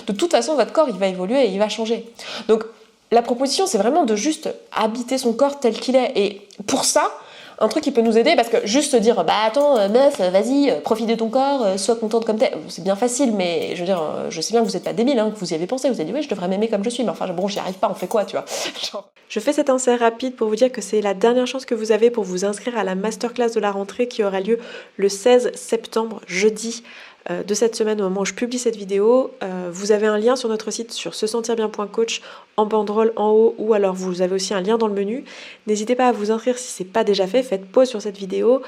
de toute façon votre corps il va évoluer et il va changer. Donc la proposition c'est vraiment de juste habiter son corps tel qu'il est, et pour ça un truc qui peut nous aider, parce que juste se dire bah attends meuf vas-y profite de ton corps, sois contente comme t'es, c'est bien facile, mais je veux dire je sais bien que vous êtes pas débile, hein, que vous y avez pensé, vous avez dit oui je devrais m'aimer comme je suis, mais enfin bon j'y arrive pas, on fait quoi tu vois. Genre... Je fais cet insert rapide pour vous dire que c'est la dernière chance que vous avez pour vous inscrire à la masterclass de la rentrée qui aura lieu le 16 septembre, jeudi de cette semaine au moment où je publie cette vidéo. Vous avez un lien sur notre site sur sesentirbien.coach en banderole en haut, ou alors vous avez aussi un lien dans le menu. N'hésitez pas à vous inscrire si ce n'est pas déjà fait, faites pause sur cette vidéo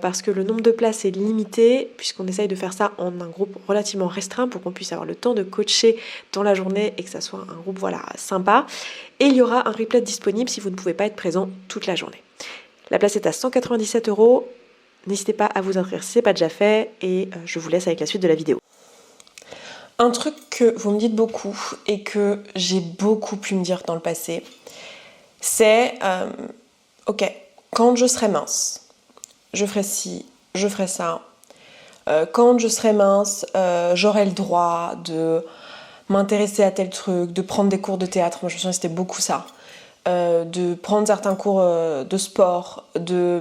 parce que le nombre de places est limité, puisqu'on essaye de faire ça en un groupe relativement restreint pour qu'on puisse avoir le temps de coacher dans la journée et que ça soit un groupe sympa. Et il y aura un replay disponible si vous ne pouvez pas être présent toute la journée. La place est à 197 €. N'hésitez pas à vous inscrire si ce n'est pas déjà fait, et je vous laisse avec la suite de la vidéo. Un truc que vous me dites beaucoup et que j'ai beaucoup pu me dire dans le passé, c'est ok, quand je serai mince, je ferai ci, je ferai ça. Quand je serai mince, j'aurai le droit de m'intéresser à tel truc, de prendre des cours de théâtre. Moi je me souviens c'était beaucoup ça. De prendre certains cours de sport, de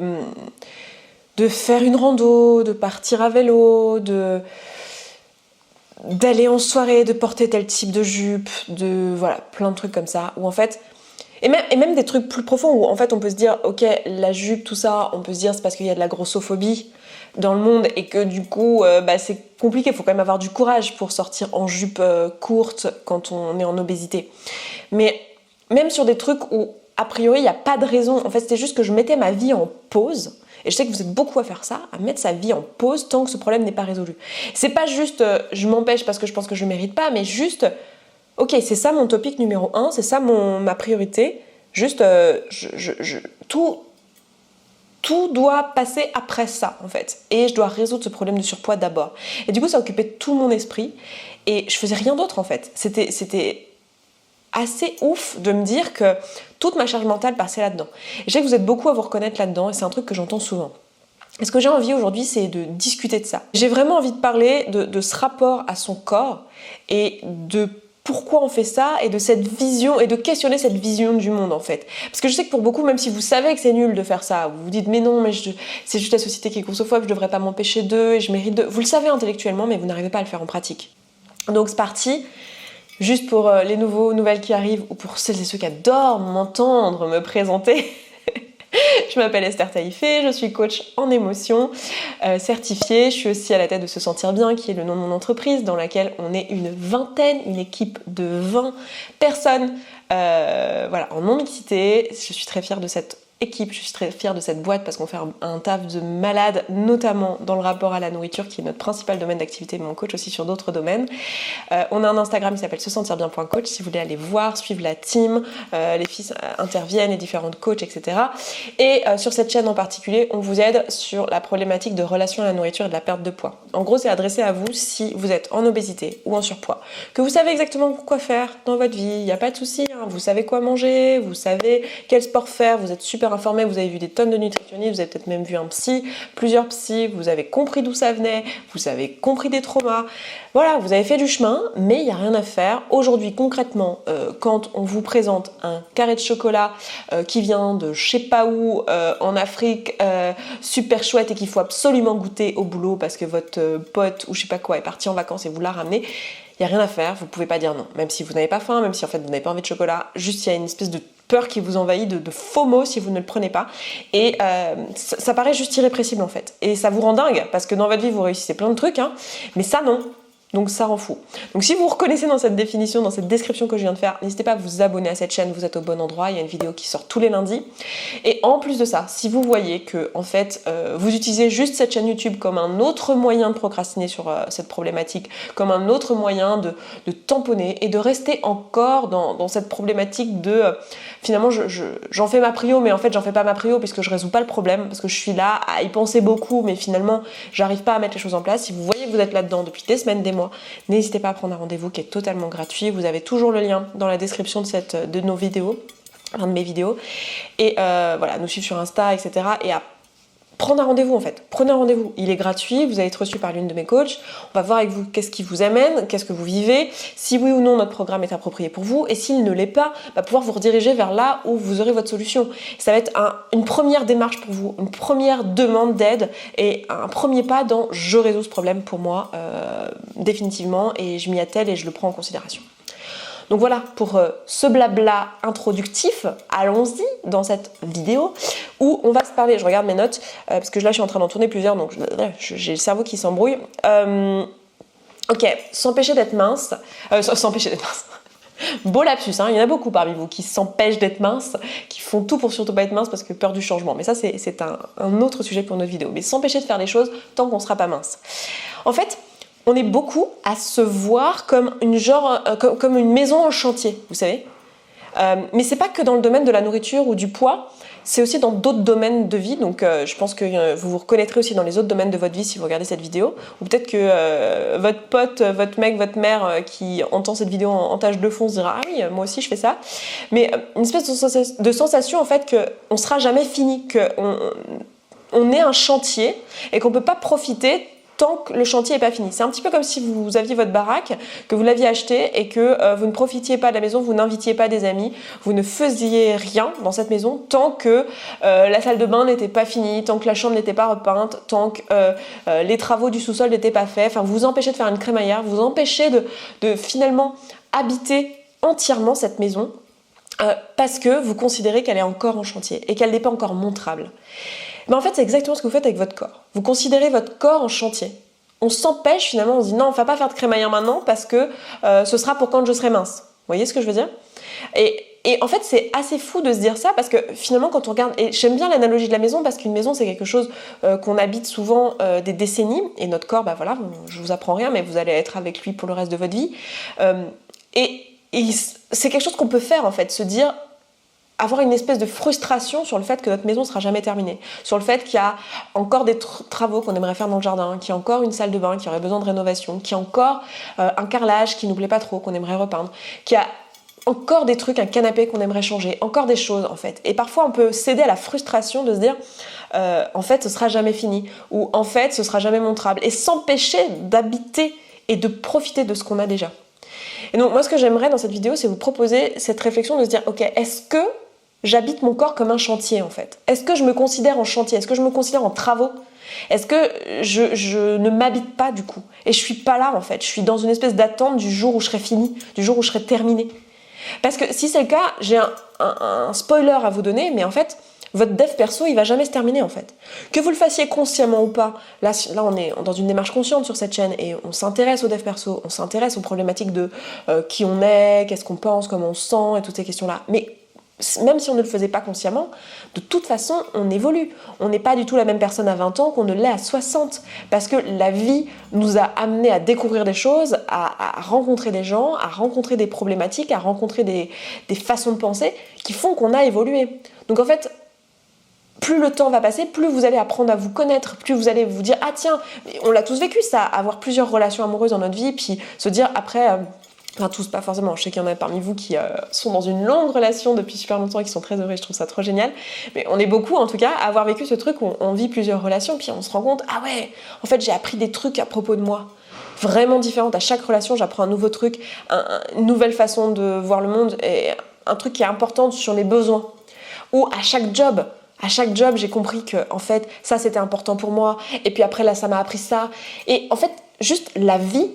faire une rando, de partir à vélo, d'aller en soirée, de porter tel type de jupe, voilà, plein de trucs comme ça, où en fait, et même des trucs plus profonds, où en fait on peut se dire, ok, la jupe, tout ça, on peut se dire c'est parce qu'il y a de la grossophobie dans le monde, et que du coup, c'est compliqué, il faut quand même avoir du courage pour sortir en jupe courte quand on est en obésité. Mais même sur des trucs où, a priori, il n'y a pas de raison, en fait, c'était juste que je mettais ma vie en pause. Et je sais que vous êtes beaucoup à faire ça, à mettre sa vie en pause tant que ce problème n'est pas résolu. C'est pas juste je m'empêche parce que je pense que je ne mérite pas, mais juste ok, c'est ça mon topic numéro 1, c'est ça ma priorité. Juste tout doit passer après ça en fait. Et je dois résoudre ce problème de surpoids d'abord. Et du coup ça occupait tout mon esprit et je faisais rien d'autre en fait. C'était assez ouf de me dire que toute ma charge mentale passait là-dedans. Et je sais que vous êtes beaucoup à vous reconnaître là-dedans et c'est un truc que j'entends souvent. Et ce que j'ai envie aujourd'hui, c'est de discuter de ça. J'ai vraiment envie de parler de ce rapport à son corps et de pourquoi on fait ça et de cette vision et de questionner cette vision du monde en fait. Parce que je sais que pour beaucoup, même si vous savez que c'est nul de faire ça, vous vous dites mais non, mais c'est juste la société qui est grossophobe, je devrais pas m'empêcher d'eux et je mérite de... Vous le savez intellectuellement, mais vous n'arrivez pas à le faire en pratique. Donc c'est parti. Juste pour les nouvelles qui arrivent, ou pour celles et ceux qui adorent m'entendre me présenter, je m'appelle Esther Taïfé, je suis coach en émotion certifiée. Je suis aussi à la tête de Se Sentir Bien, qui est le nom de mon entreprise, dans laquelle on est une équipe de 20 personnes en non-mixité. Je suis très fière de cette équipe, je suis très fière de cette boîte parce qu'on fait un taf de malade, notamment dans le rapport à la nourriture qui est notre principal domaine d'activité, mais on coach aussi sur d'autres domaines. On a un Instagram qui s'appelle sesentirbien.coach si vous voulez aller voir, suivre la team, les filles interviennent, les différentes coachs, etc. Et sur cette chaîne en particulier, on vous aide sur la problématique de relation à la nourriture et de la perte de poids. En gros, c'est adressé à vous si vous êtes en obésité ou en surpoids, que vous savez exactement quoi faire dans votre vie, il n'y a pas de souci, hein. Vous savez quoi manger, vous savez quel sport faire, vous êtes super informé, vous avez vu des tonnes de nutritionnistes, vous avez peut-être même vu un psy, plusieurs psys, vous avez compris d'où ça venait, vous avez compris des traumas. Voilà, vous avez fait du chemin, mais il n'y a rien à faire. Aujourd'hui, concrètement, quand on vous présente un carré de chocolat qui vient de je sais pas où, en Afrique, super chouette et qu'il faut absolument goûter au boulot parce que votre pote ou je sais pas quoi est parti en vacances et vous l'a ramené, il n'y a rien à faire, vous pouvez pas dire non. Même si vous n'avez pas faim, même si en fait vous n'avez pas envie de chocolat, juste il y a une espèce de peur qui vous envahit, de FOMO si vous ne le prenez pas. Et ça paraît juste irrépressible en fait. Et ça vous rend dingue, parce que dans votre vie vous réussissez plein de trucs, hein, mais ça non. Donc ça rend fou. Donc si vous vous reconnaissez dans cette définition, dans cette description que je viens de faire, n'hésitez pas à vous abonner à cette chaîne, vous êtes au bon endroit, il y a une vidéo qui sort tous les lundis. Et en plus de ça, si vous voyez que en fait vous utilisez juste cette chaîne YouTube comme un autre moyen de procrastiner sur cette problématique, comme un autre moyen de tamponner et de rester encore dans cette problématique de finalement j'en fais ma prio, mais en fait j'en fais pas ma prio puisque je résous pas le problème, parce que je suis là à y penser beaucoup, mais finalement j'arrive pas à mettre les choses en place. Si vous voyez que vous êtes là-dedans depuis des semaines, des mois, n'hésitez pas à prendre un rendez-vous qui est totalement gratuit. Vous avez toujours le lien dans la description de nos vidéos, de mes vidéos. Et voilà, nous suivre sur Insta, etc. Et à prendre un rendez-vous en fait. Prenez un rendez-vous. Il est gratuit, vous allez être reçu par l'une de mes coachs. On va voir avec vous qu'est-ce qui vous amène, qu'est-ce que vous vivez, si oui ou non notre programme est approprié pour vous, et s'il ne l'est pas, pouvoir vous rediriger vers là où vous aurez votre solution. Ça va être une première démarche pour vous, une première demande d'aide et un premier pas dans je résous ce problème pour moi définitivement et je m'y attelle et je le prends en considération. Donc voilà pour ce blabla introductif, allons-y dans cette vidéo où on va se parler, je regarde mes notes, parce que là je suis en train d'en tourner plusieurs, donc j'ai le cerveau qui s'embrouille. Ok, s'empêcher d'être mince, s'empêcher d'être mince. Beau lapsus, hein, il y en a beaucoup parmi vous qui s'empêchent d'être mince, qui font tout pour surtout pas être mince parce que peur du changement. Mais ça c'est un autre sujet pour notre vidéo. Mais s'empêcher de faire des choses tant qu'on sera pas mince. En fait, on est beaucoup à se voir comme comme une maison en chantier, vous savez. Mais c'est pas que dans le domaine de la nourriture ou du poids, c'est aussi dans d'autres domaines de vie. Donc je pense que vous vous reconnaîtrez aussi dans les autres domaines de votre vie si vous regardez cette vidéo. Ou peut-être que votre pote, votre mec, votre mère qui entend cette vidéo en tâche de fond se dira « Ah oui, moi aussi je fais ça ». Mais une espèce de sensation en fait qu'on ne sera jamais fini, qu'on est un chantier et qu'on ne peut pas profiter tant que le chantier n'est pas fini. C'est un petit peu comme si vous aviez votre baraque, que vous l'aviez achetée et que vous ne profitiez pas de la maison, vous n'invitiez pas des amis, vous ne faisiez rien dans cette maison tant que la salle de bain n'était pas finie, tant que la chambre n'était pas repeinte, tant que les travaux du sous-sol n'étaient pas faits. Enfin, vous vous empêchez de faire une crémaillère, vous vous empêchez de finalement habiter entièrement cette maison parce que vous considérez qu'elle est encore en chantier et qu'elle n'est pas encore montrable. Mais en fait, c'est exactement ce que vous faites avec votre corps. Vous considérez votre corps en chantier. On s'empêche finalement, on se dit non, on ne va pas faire de crémaillère maintenant parce que ce sera pour quand je serai mince. Vous voyez ce que je veux dire ? Et en fait, c'est assez fou de se dire ça parce que finalement, quand on regarde, et j'aime bien l'analogie de la maison parce qu'une maison, c'est quelque chose qu'on habite souvent des décennies et notre corps, voilà, je vous apprends rien, mais vous allez être avec lui pour le reste de votre vie. Et c'est quelque chose qu'on peut faire en fait, se dire avoir une espèce de frustration sur le fait que notre maison ne sera jamais terminée, sur le fait qu'il y a encore des travaux qu'on aimerait faire dans le jardin, qu'il y a encore une salle de bain qui aurait besoin de rénovation, qu'il y a encore un carrelage qui nous plaît pas trop, qu'on aimerait repeindre, qu'il y a encore des trucs, un canapé qu'on aimerait changer, encore des choses en fait. Et parfois on peut céder à la frustration de se dire en fait ce sera jamais fini, ou en fait ce sera jamais montrable, et s'empêcher d'habiter et de profiter de ce qu'on a déjà. Et donc moi ce que j'aimerais dans cette vidéo, c'est vous proposer cette réflexion de se dire ok, est-ce que j'habite mon corps comme un chantier en fait. Est-ce que je me considère en chantier ? Est-ce que je me considère en travaux ? Est-ce que je ne m'habite pas du coup ? Et je suis pas là en fait. Je suis dans une espèce d'attente du jour où je serai finie, du jour où je serai terminée. Parce que si c'est le cas, j'ai un spoiler à vous donner, mais en fait, votre dev perso, il va jamais se terminer en fait. Que vous le fassiez consciemment ou pas, là on est dans une démarche consciente sur cette chaîne et on s'intéresse au dev perso, on s'intéresse aux problématiques de qui on est, qu'est-ce qu'on pense, comment on se sent et toutes ces questions-là. Mais même si on ne le faisait pas consciemment, de toute façon, on évolue. On n'est pas du tout la même personne à 20 ans qu'on ne l'est à 60. Parce que la vie nous a amené à découvrir des choses, à rencontrer des gens, à rencontrer des problématiques, à rencontrer des façons de penser qui font qu'on a évolué. Donc en fait, plus le temps va passer, plus vous allez apprendre à vous connaître, plus vous allez vous dire « Ah tiens, on l'a tous vécu ça, avoir plusieurs relations amoureuses dans notre vie, puis se dire après... Enfin tous, pas forcément, je sais qu'il y en a parmi vous qui sont dans une longue relation depuis super longtemps et qui sont très heureux, je trouve ça trop génial. Mais on est beaucoup en tout cas à avoir vécu ce truc où on vit plusieurs relations, puis on se rend compte, ah ouais, en fait j'ai appris des trucs à propos de moi, vraiment différentes. À chaque relation j'apprends un nouveau truc, une nouvelle façon de voir le monde et un truc qui est important sur les besoins. Ou à chaque job, j'ai compris que en fait ça c'était important pour moi, et puis après là ça m'a appris ça. Et en fait juste la vie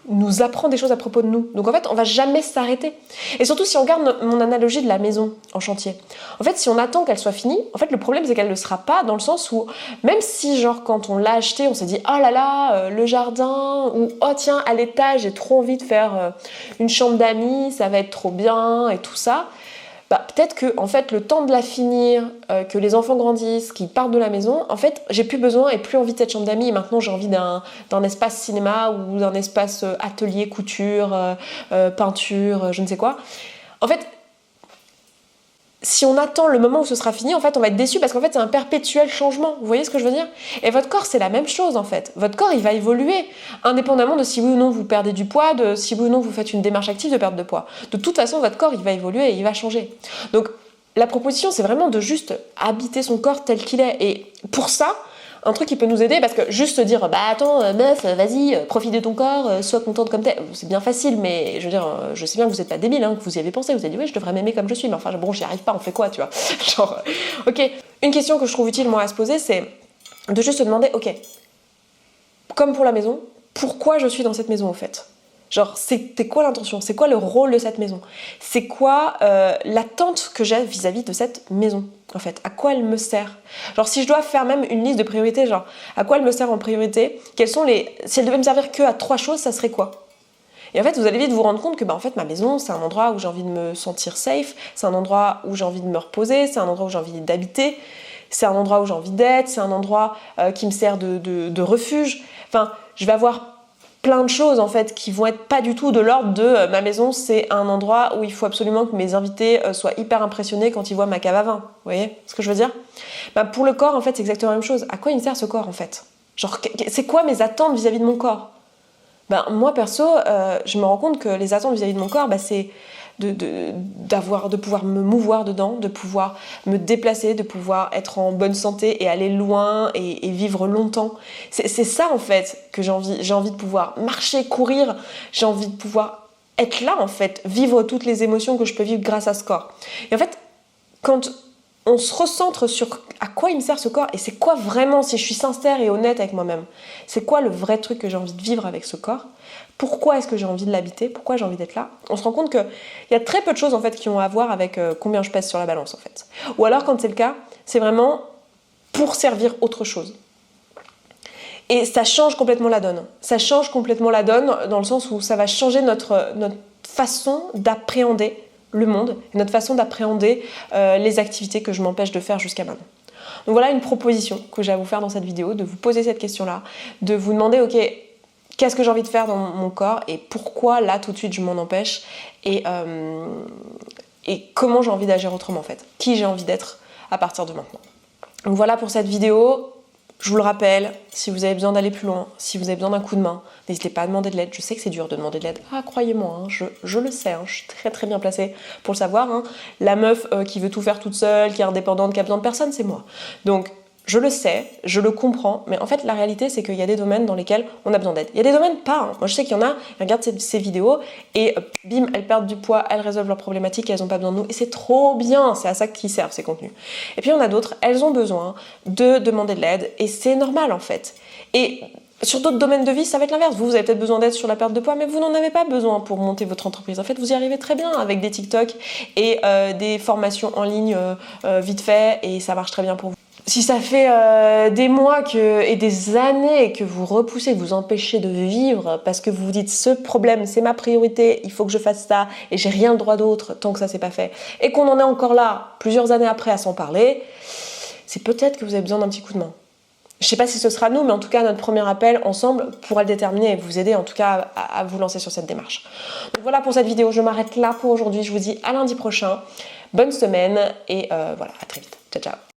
nous apprend des choses à propos de nous. Donc en fait, on va jamais s'arrêter. Et surtout, si on regarde mon analogie de la maison en chantier. En fait, si on attend qu'elle soit finie, en fait, le problème, c'est qu'elle ne sera pas, dans le sens où, même si, genre, quand on l'a acheté, on s'est dit « Oh là là, le jardin » ou « Oh tiens, à l'étage, j'ai trop envie de faire une chambre d'amis, ça va être trop bien » et tout ça. Peut-être que en fait, le temps de la finir, que les enfants grandissent, qu'ils partent de la maison, en fait, j'ai plus besoin et plus envie de cette chambre d'amis. Et maintenant, j'ai envie d'un espace cinéma ou d'un espace atelier, couture, peinture, je ne sais quoi. En fait, si on attend le moment où ce sera fini, en fait, on va être déçu parce qu'en fait, c'est un perpétuel changement. Vous voyez ce que je veux dire ? Et votre corps, c'est la même chose, en fait. Votre corps, il va évoluer, indépendamment de si oui ou non vous perdez du poids, de si oui ou non vous faites une démarche active de perte de poids. De toute façon, votre corps, il va évoluer et il va changer. Donc, la proposition, c'est vraiment de juste habiter son corps tel qu'il est. Et pour ça, un truc qui peut nous aider, parce que juste se dire bah attends meuf, vas-y, profite de ton corps, sois contente comme t'es, c'est bien facile, mais je veux dire, je sais bien que vous êtes pas débile, hein, que vous y avez pensé, vous avez dit ouais je devrais m'aimer comme je suis, mais enfin bon j'y arrive pas, on fait quoi, tu vois. Genre, ok. Une question que je trouve utile moi à se poser, c'est de juste se demander, ok, comme pour la maison, pourquoi je suis dans cette maison au fait? Genre, c'était quoi l'intention? C'est quoi le rôle de cette maison? C'est quoi l'attente que j'ai vis-à-vis de cette maison, en fait? À quoi elle me sert? Genre, si je dois faire même une liste de priorités, genre, à quoi elle me sert en priorité? Quelles sont les... Si elle devait me servir que à 3 choses, ça serait quoi? Et en fait, vous allez vite vous rendre compte que, bah, en fait, ma maison, c'est un endroit où j'ai envie de me sentir safe, c'est un endroit où j'ai envie de me reposer, c'est un endroit où j'ai envie d'habiter, c'est un endroit où j'ai envie d'être, c'est un endroit qui me sert de refuge. Enfin, je vais avoir plein de choses en fait qui vont être pas du tout de l'ordre de ma maison, c'est un endroit où il faut absolument que mes invités soient hyper impressionnés quand ils voient ma cave à vin. Vous voyez ce que je veux dire? Bah, pour le corps, en fait, c'est exactement la même chose. À quoi il me sert ce corps en fait? Genre, c'est quoi mes attentes vis-à-vis de mon corps? Ben, moi perso, je me rends compte que les attentes vis-à-vis de mon corps, bah, c'est de pouvoir me mouvoir dedans, de pouvoir me déplacer, de pouvoir être en bonne santé et aller loin et vivre longtemps. C'est ça en fait que j'ai envie. J'ai envie de pouvoir marcher, courir, j'ai envie de pouvoir être là en fait, vivre toutes les émotions que je peux vivre grâce à ce corps. Et en fait, quand on se recentre sur à quoi il me sert ce corps et c'est quoi vraiment, si je suis sincère et honnête avec moi-même, c'est quoi le vrai truc que j'ai envie de vivre avec ce corps, pourquoi est-ce que j'ai envie de l'habiter, pourquoi j'ai envie d'être là, on se rend compte qu'il y a très peu de choses en fait qui ont à voir avec combien je pèse sur la balance en fait. Ou alors quand c'est le cas, c'est vraiment pour servir autre chose. Et ça change complètement la donne. Ça change complètement la donne dans le sens où ça va changer notre façon d'appréhender le monde, et notre façon d'appréhender les activités que je m'empêche de faire jusqu'à maintenant. Donc voilà une proposition que j'ai à vous faire dans cette vidéo, de vous poser cette question-là, de vous demander, ok, qu'est-ce que j'ai envie de faire dans mon corps et pourquoi là tout de suite je m'en empêche et comment j'ai envie d'agir autrement en fait, qui j'ai envie d'être à partir de maintenant. Donc voilà pour cette vidéo. Je vous le rappelle, si vous avez besoin d'aller plus loin, si vous avez besoin d'un coup de main, n'hésitez pas à demander de l'aide. Je sais que c'est dur de demander de l'aide. Ah, croyez-moi, hein, je le sais, hein, je suis très très bien placée pour le savoir. Hein. La meuf qui veut tout faire toute seule, qui est indépendante, qui a besoin de personne, c'est moi. Donc, je le sais, je le comprends, mais en fait, la réalité, c'est qu'il y a des domaines dans lesquels on a besoin d'aide. Il y a des domaines pas. Hein. Moi, je sais qu'il y en a, ils regardent ces vidéos et bim, elles perdent du poids, elles résolvent leurs problématiques, elles n'ont pas besoin de nous. Et c'est trop bien, c'est à ça qu'ils servent, ces contenus. Et puis, il y en a d'autres, elles ont besoin de demander de l'aide et c'est normal, en fait. Et sur d'autres domaines de vie, ça va être l'inverse. Vous avez peut-être besoin d'aide sur la perte de poids, mais vous n'en avez pas besoin pour monter votre entreprise. En fait, vous y arrivez très bien avec des TikTok et des formations en ligne vite fait et ça marche très bien pour vous. Si ça fait des mois et des années que vous repoussez, que vous empêchez de vivre parce que vous vous dites ce problème c'est ma priorité, il faut que je fasse ça et j'ai rien le droit d'autre tant que ça c'est pas fait et qu'on en est encore là plusieurs années après à s'en parler, c'est peut-être que vous avez besoin d'un petit coup de main. Je sais pas si ce sera nous, mais en tout cas notre premier appel ensemble pourra le déterminer et vous aider en tout cas à vous lancer sur cette démarche. Donc voilà pour cette vidéo, je m'arrête là pour aujourd'hui, je vous dis à lundi prochain, bonne semaine et voilà, à très vite, ciao ciao.